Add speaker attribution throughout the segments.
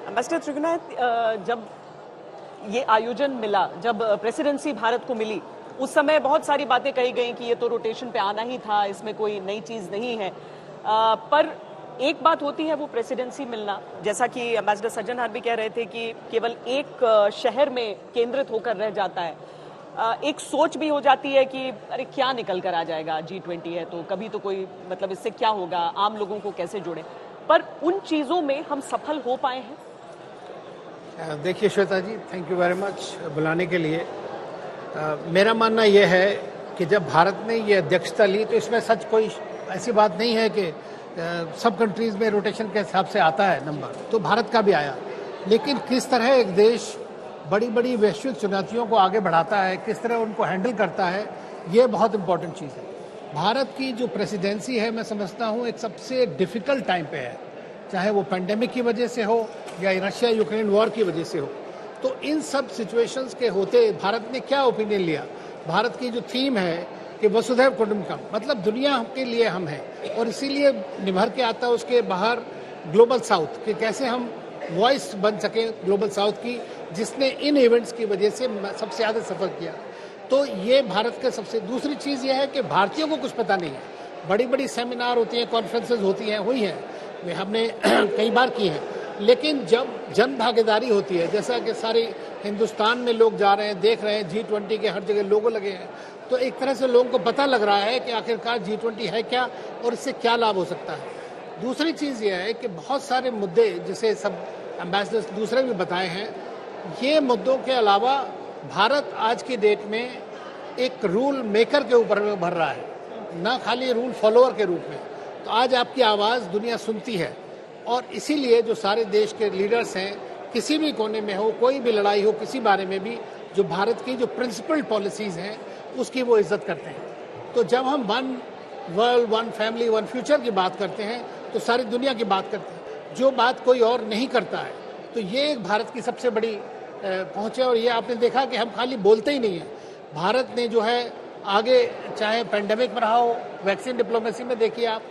Speaker 1: Ambassador त्रिगुनाथ, जब ये आयोजन मिला, जब प्रेसिडेंसी भारत को मिली, उस समय बहुत सारी बातें कही गई कि ये तो रोटेशन पे आना ही था, इसमें कोई नई चीज नहीं है। पर एक बात होती है वो प्रेसिडेंसी मिलना, जैसा कि एम्बेसडर सज्जनहार भी कह रहे थे कि केवल एक शहर में केंद्रित होकर रह जाता है। एक सोच भी हो जाती है कि अरे क्या निकल कर आ जाएगा, G20 है तो कभी तो कोई मतलब इससे क्या होगा, आम लोगों को कैसे जोड़े। पर उन चीजों में हम सफल हो पाए हैं?
Speaker 2: देखिए श्वेता जी, थैंक यू वेरी मच बुलाने के लिए। मेरा मानना यह है कि जब भारत ने ये अध्यक्षता ली तो इसमें सच कोई ऐसी बात नहीं है कि सब कंट्रीज में रोटेशन के हिसाब से आता है नंबर, तो भारत का भी आया। लेकिन किस तरह एक देश बड़ी बड़ी वैश्विक चुनौतियों को आगे बढ़ाता है, किस तरह उनको हैंडल करता है, ये बहुत इंपॉर्टेंट चीज़ है। भारत की जो प्रेसिडेंसी है, मैं समझता हूँ एक सबसे डिफिकल्ट टाइम पे है, चाहे वो पेंडेमिक की वजह से हो या रशिया यूक्रेन वॉर की वजह से हो। तो इन सब सिचुएशंस के होते भारत ने क्या ओपिनियन लिया? भारत की जो थीम है कि वसुधैव कुटुंबकम, मतलब दुनिया के लिए हम हैं, और इसीलिए निभर के आता है उसके बाहर ग्लोबल साउथ, कि कैसे हम वॉइस बन सके ग्लोबल साउथ की, जिसने इन इवेंट्स की वजह से सबसे ज़्यादा सफर किया। तो ये भारत का सबसे दूसरी चीज़ ये है कि भारतीयों को कुछ पता नहीं है। बड़ी बड़ी सेमिनार होती हैं, कॉन्फ्रेंसेज होती हैं, हुई हैं, वे हमने कई बार की हैं, लेकिन जब जन भागीदारी होती है, जैसा कि सारे हिंदुस्तान में लोग जा रहे हैं, देख रहे हैं, G20 के हर जगह लोगो लगे हैं, तो एक तरह से लोगों को पता लग रहा है कि आखिरकार G20 है क्या और इससे क्या लाभ हो सकता है। दूसरी चीज़ यह है कि बहुत सारे मुद्दे, जिसे सब एम्बेसडर्स दूसरे भी बताए हैं, ये मुद्दों के अलावा भारत आज की डेट में एक रूल मेकर के ऊपर भर रहा है, ना खाली रूल फॉलोअर के रूप में। तो आज आपकी आवाज़ दुनिया सुनती है, और इसीलिए जो सारे देश के लीडर्स हैं, किसी भी कोने में हो, कोई भी लड़ाई हो, किसी बारे में भी, जो भारत की जो प्रिंसिपल पॉलिसीज़ हैं उसकी वो इज्जत करते हैं। तो जब हम one world, one family, one future की बात करते हैं तो सारी दुनिया की बात करते हैं, जो बात कोई और नहीं करता है। तो ये एक भारत की सबसे बड़ी पहुँच है, और ये आपने देखा कि हम खाली बोलते ही नहीं हैं। भारत ने जो है आगे, चाहे पेंडेमिक में रहा हो, वैक्सीन डिप्लोमेसी में देखिए आप,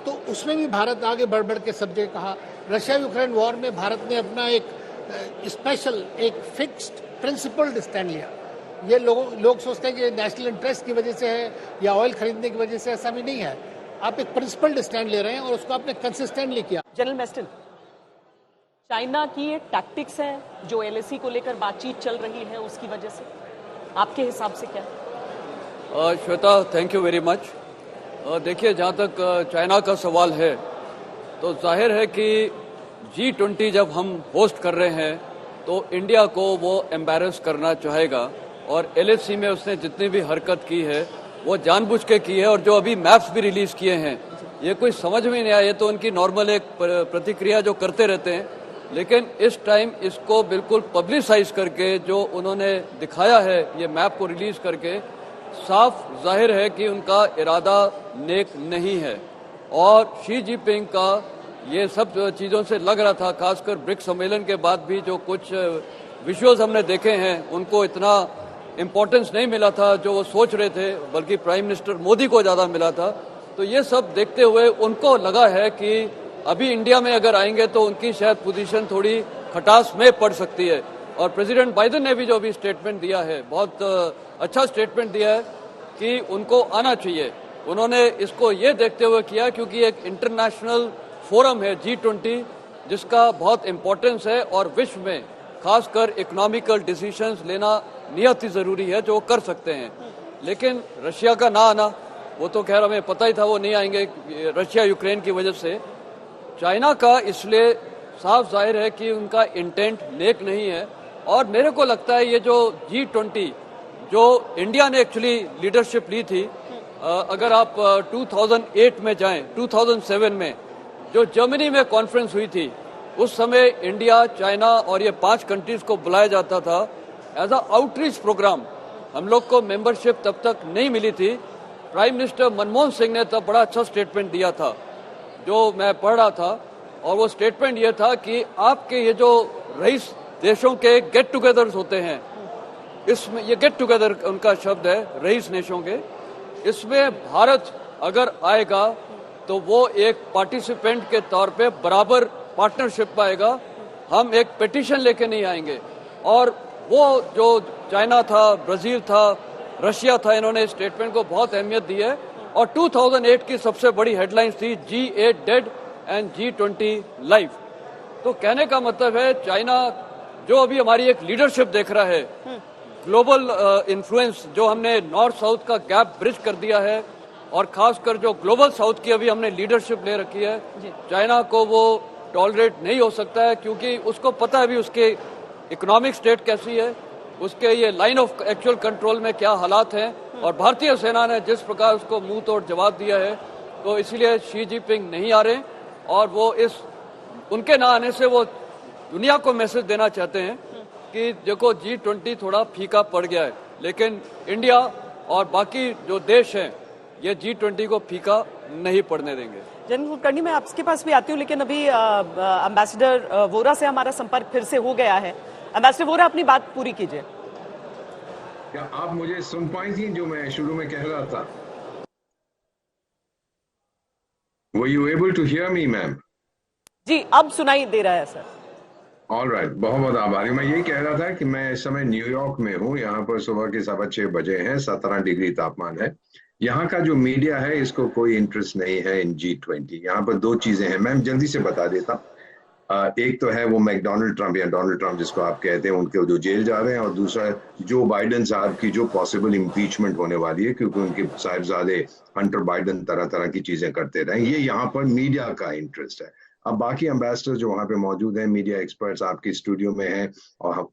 Speaker 2: तो उसमें भी भारत आगे बढ़ बढ़ के सब जगह कहा। रशिया यूक्रेन वॉर में भारत ने अपना एक स्पेशल, एक फिक्स्ड प्रिंसिपल्ड स्टैंड लिया। ये लोग सोचते हैं कि नेशनल इंटरेस्ट की वजह से है या ऑयल खरीदने की वजह से, ऐसा भी नहीं है। आप एक प्रिंसिपल्ड स्टैंड ले रहे हैं और उसको आपने कंसिस्टेंटली किया।
Speaker 1: जनरल मेस्टन, चाइना की ये टैक्टिक्स है जो LAC को लेकर बातचीत चल रही है, उसकी वजह से आपके हिसाब से क्या?
Speaker 3: Shweta, thank you very much. देखिए, जहाँ तक चाइना का सवाल है, तो जाहिर है कि G20 जब हम होस्ट कर रहे हैं तो इंडिया को वो एम्बैरस करना चाहेगा, और LAC में उसने जितनी भी हरकत की है वो जानबूझ के की है। और जो अभी मैप्स भी रिलीज किए हैं, ये कोई समझ में नहीं आया, ये तो उनकी नॉर्मल एक प्रतिक्रिया जो करते रहते हैं, लेकिन इस टाइम इसको बिल्कुल पब्लिसाइज करके जो उन्होंने दिखाया है, ये मैप को रिलीज करके, साफ जाहिर है कि उनका इरादा नेक नहीं है। और शी जिनपिंग का ये सब चीज़ों से लग रहा था, खासकर ब्रिक्स सम्मेलन के बाद भी जो कुछ विजुअल्स हमने देखे हैं, उनको इतना इम्पोर्टेंस नहीं मिला था जो वो सोच रहे थे, बल्कि प्राइम मिनिस्टर मोदी को ज़्यादा मिला था। तो ये सब देखते हुए उनको लगा है कि अभी इंडिया में अगर आएंगे तो उनकी शायद पोजीशन थोड़ी खटास में पड़ सकती है। और प्रेसिडेंट बाइडेन ने भी जो अभी स्टेटमेंट दिया है, बहुत अच्छा स्टेटमेंट दिया है कि उनको आना चाहिए। उन्होंने इसको ये देखते हुए किया क्योंकि एक इंटरनेशनल फोरम है G20, जिसका बहुत इम्पोर्टेंस है, और विश्व में खासकर इकोनॉमिकल डिसीजंस लेना नियत ही ज़रूरी है, जो कर सकते हैं। लेकिन रशिया का ना आना, वो तो खैर हमें पता ही था वो नहीं आएंगे रशिया यूक्रेन की वजह से। चाइना का इसलिए साफ जाहिर है कि उनका इंटेंट नेक नहीं है। और मेरे को लगता है ये जो G20 जो इंडिया ने एक्चुअली लीडरशिप ली थी, अगर आप 2008 में जाएं, 2007 में जो जर्मनी में कॉन्फ्रेंस हुई थी, उस समय इंडिया, चाइना और ये 5 कंट्रीज को बुलाया जाता था एज अ आउटरीच प्रोग्राम। हम लोग को मेंबरशिप तब तक नहीं मिली थी। प्राइम मिनिस्टर मनमोहन सिंह ने तब बड़ा अच्छा स्टेटमेंट दिया था जो मैं पढ़ रहा था, और वो स्टेटमेंट ये था कि आपके ये जो रईस देशों के गेट टुगेदर्स होते हैं, इसमें ये गेट टुगेदर उनका शब्द है, रईस देशों के, इसमें भारत अगर आएगा तो वो एक पार्टिसिपेंट के तौर पे बराबर पार्टनरशिप पाएगा हम एक पिटीशन लेके नहीं आएंगे। और वो जो चाइना था, ब्राजील था, रशिया था, इन्होंने स्टेटमेंट को बहुत अहमियत दी है। और 2008 की सबसे बड़ी हेडलाइंस थी G8 dead and G20 live. तो कहने का मतलब है चाइना जो अभी हमारी एक लीडरशिप देख रहा है, ग्लोबल इन्फ्लुएंस जो हमने नॉर्थ साउथ का गैप ब्रिज कर दिया है, और खासकर जो ग्लोबल साउथ की अभी हमने लीडरशिप ले रखी है, चाइना को वो टॉलरेट नहीं हो सकता है, क्योंकि उसको पता है अभी उसके इकोनॉमिक स्टेट कैसी है, उसके ये लाइन ऑफ एक्चुअल कंट्रोल में क्या हालात हैं, और भारतीय सेना ने जिस प्रकार उसको मुंह तोड़ जवाब दिया है। तो इसीलिए शी जिनपिंग नहीं आ रहे, और वो उनके ना आने से वो दुनिया को मैसेज देना चाहते हैं कि देखो G20 थोड़ा फीका पड़ गया है, लेकिन इंडिया और बाकी जो देश हैं ये G20 को फीका नहीं पड़ने देंगे।
Speaker 1: जनरल कुलकर्णी, मैं आपके पास भी आती हूँ, लेकिन अभी एम्बेसडर वोरा से हमारा संपर्क फिर से हो गया है। एम्बेसडर वोरा, अपनी बात पूरी कीजिए।
Speaker 4: क्या आप मुझे सुन पाई थी जो मैं शुरू में कह रहा था? Were you able to hear me, ma'am?
Speaker 1: जी, अब सुनाई दे रहा है सर।
Speaker 4: ऑल राइट, बहुत बहुत आभारी। मैं यही कह रहा था कि मैं इस समय न्यूयॉर्क में हूँ। यहाँ पर सुबह के 6:15 बजे हैं, 17 डिग्री तापमान है। यहाँ का जो मीडिया है इसको कोई इंटरेस्ट नहीं है इन G20। यहाँ पर दो चीजें हैं, मैं जल्दी से बता देता हूँ। एक तो है वो मैकडोनल्ड ट्रंप या डोनाल्ड ट्रंप जिसको आप कहते हैं, उनके जो जेल जा रहे हैं, और दूसरा जो बाइडेन साहब की जो पॉसिबल इम्पीचमेंट होने वाली है, क्योंकि उनके साहिबजादे हंटर बाइडेन तरह तरह की चीजें करते रहे। ये यहाँ पर मीडिया का इंटरेस्ट है। अब बाकी एम्बेसडर जो वहाँ पे मौजूद हैं, मीडिया एक्सपर्ट्स आपके स्टूडियो में हैं, और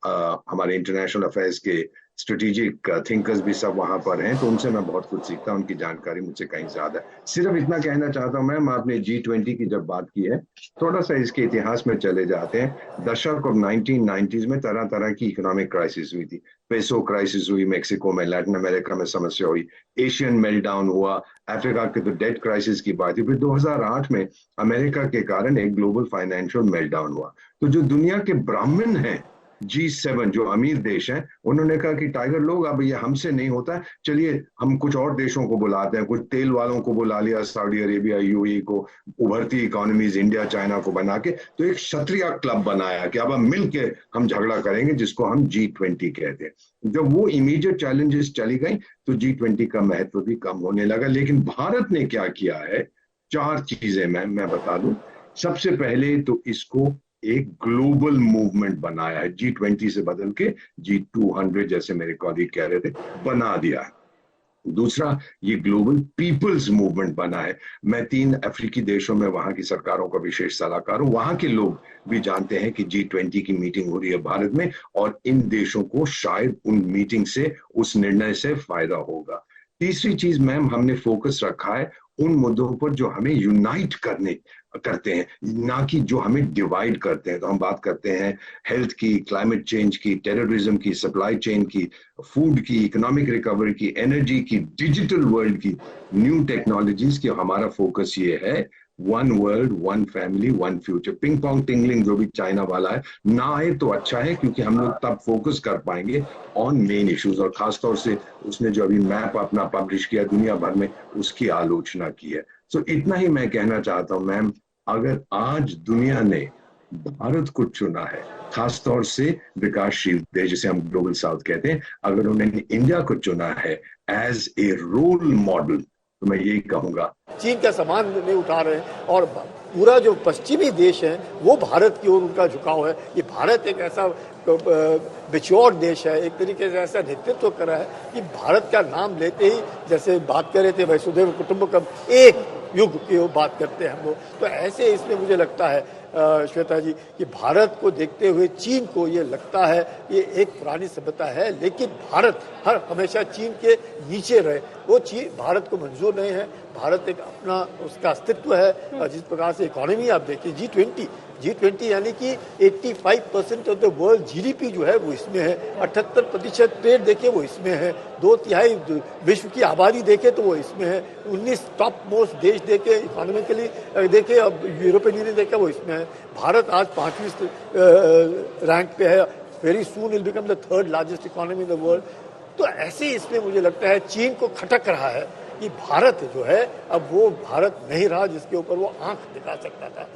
Speaker 4: हमारे इंटरनेशनल अफेयर्स के स्ट्रेटेजिक थिंकर्स भी सब वहां पर हैं, तो उनसे मैं बहुत कुछ सीखता हूं। उनकी जानकारी मुझसे कहीं ज्यादा है। सिर्फ इतना कहना चाहता हूं मैम, आपने G20 की जब बात की है, थोड़ा सा इसके इतिहास में चले जाते हैं। दशक ऑफ 1990s में तरह तरह की इकोनॉमिक क्राइसिस हुई थी। पेसो क्राइसिस हुई मेक्सिको में, लैटिन अमेरिका में समस्या हुई, एशियन मेल्टडाउन हुआ, अफ्रीका के तो डेट क्राइसिस की बात हुई, फिर 2008 में अमेरिका के कारण एक ग्लोबल फाइनेंशियल मेल्टडाउन हुआ। तो जो दुनिया के ब्राह्मण हैं, G7 जो अमीर देश हैं, उन्होंने कहा कि टाइगर लोग अब ये हमसे नहीं होता, चलिए हम कुछ और देशों को बुलाते हैं। कुछ तेल वालों को बुला लिया, सऊदी अरेबिया, यूएई को, उभरती इकोनॉमीज इंडिया, चाइना को बना के, तो एक क्षत्रिय क्लब बनाया कि अब हम मिलके हम झगड़ा करेंगे, जिसको हम G20 कहते हैं। जब वो इमीडिएट चैलेंजेस चली गई तो G20 का महत्व भी कम होने लगा। लेकिन भारत ने क्या किया है, 4 चीजें मैं बता दूं। सबसे पहले तो इसको एक ग्लोबल मूवमेंट बनाया है, G20 से बदल के G200 जैसे मेरे कॉलीग कह रहे थे, बना दिया है। दूसरा, ये ग्लोबल पीपल्स मूवमेंट बना है। मैं 3 अफ्रीकी देशों में वहां की सरकारों का विशेष सलाहकार हूं। वहां के लोग भी जानते हैं कि G20 की मीटिंग हो रही है भारत में, और इन देशों को शायद उन मीटिंग से, उस निर्णय से फायदा होगा। तीसरी चीज मैम, हमने फोकस रखा है उन मुद्दों पर जो हमें यूनाइट करते हैं, ना कि जो हमें डिवाइड करते हैं। तो हम बात करते हैं हेल्थ की, क्लाइमेट चेंज की, टेररिज्म की, सप्लाई चेन की, फूड की, इकोनॉमिक रिकवरी की, एनर्जी की, डिजिटल वर्ल्ड की, न्यू टेक्नोलॉजीज की। हमारा फोकस ये है, 1 world 1 family 1 future. Ping pong tingling जो भी चाइना वाला है ना आए तो अच्छा है, क्योंकि हम लोग तब फोकस कर पाएंगे ऑन मेन इश्यूज। और खासतौर से उसने जो अभी मैप अपना पब्लिश किया दुनिया भर में, उसकी आलोचना की है। सो इतना ही मैं कहना चाहता हूं मैम, अगर आज दुनिया ने भारत को चुना है, खासतौर से विकासशील देश जिसे हम ग्लोबल साउथ कहते हैं, अगर उन्होंने इंडिया को चुना है एज ए रोल मॉडल, तो मैं यही कहूंगा,
Speaker 5: चीन का सामान नहीं उठा रहे हैं, और पूरा जो पश्चिमी देश है वो भारत की ओर उनका झुकाव है। ये भारत एक ऐसा मैच्योर देश है, एक तरीके से ऐसा नेतृत्व कर रहा है कि भारत का नाम लेते ही, जैसे बात कर रहे थे वसुधैव कुटुंबकम, एक युग की बात करते हैं हम लोग। तो ऐसे इसमें मुझे लगता है श्वेता जी कि भारत को देखते हुए चीन को ये लगता है ये एक पुरानी सभ्यता है, लेकिन भारत हमेशा चीन के नीचे रहे, वो चीन भारत को मंजूर नहीं है। भारत एक अपना उसका अस्तित्व है। जिस प्रकार से इकोनॉमी आप देखिए, G20 यानी कि 85% ऑफ द वर्ल्ड जीडीपी जो है वो इसमें है, 78% ट्रेड देखे वो इसमें है, 2/3 विश्व की आबादी देखे तो वो इसमें है, 19 टॉप मोस्ट देश देखे इकोनॉमिकली देखे, अब यूरोपियन यूनियन देखे वो इसमें है। भारत आज 5वीं रैंक पे है, very soon will become the 3rd largest economy in the world. तो ऐसे इसमें मुझे लगता है चीन को खटक रहा है कि भारत जो है अब वो भारत नहीं रहा जिसके ऊपर वो आंख दिखा सकता था।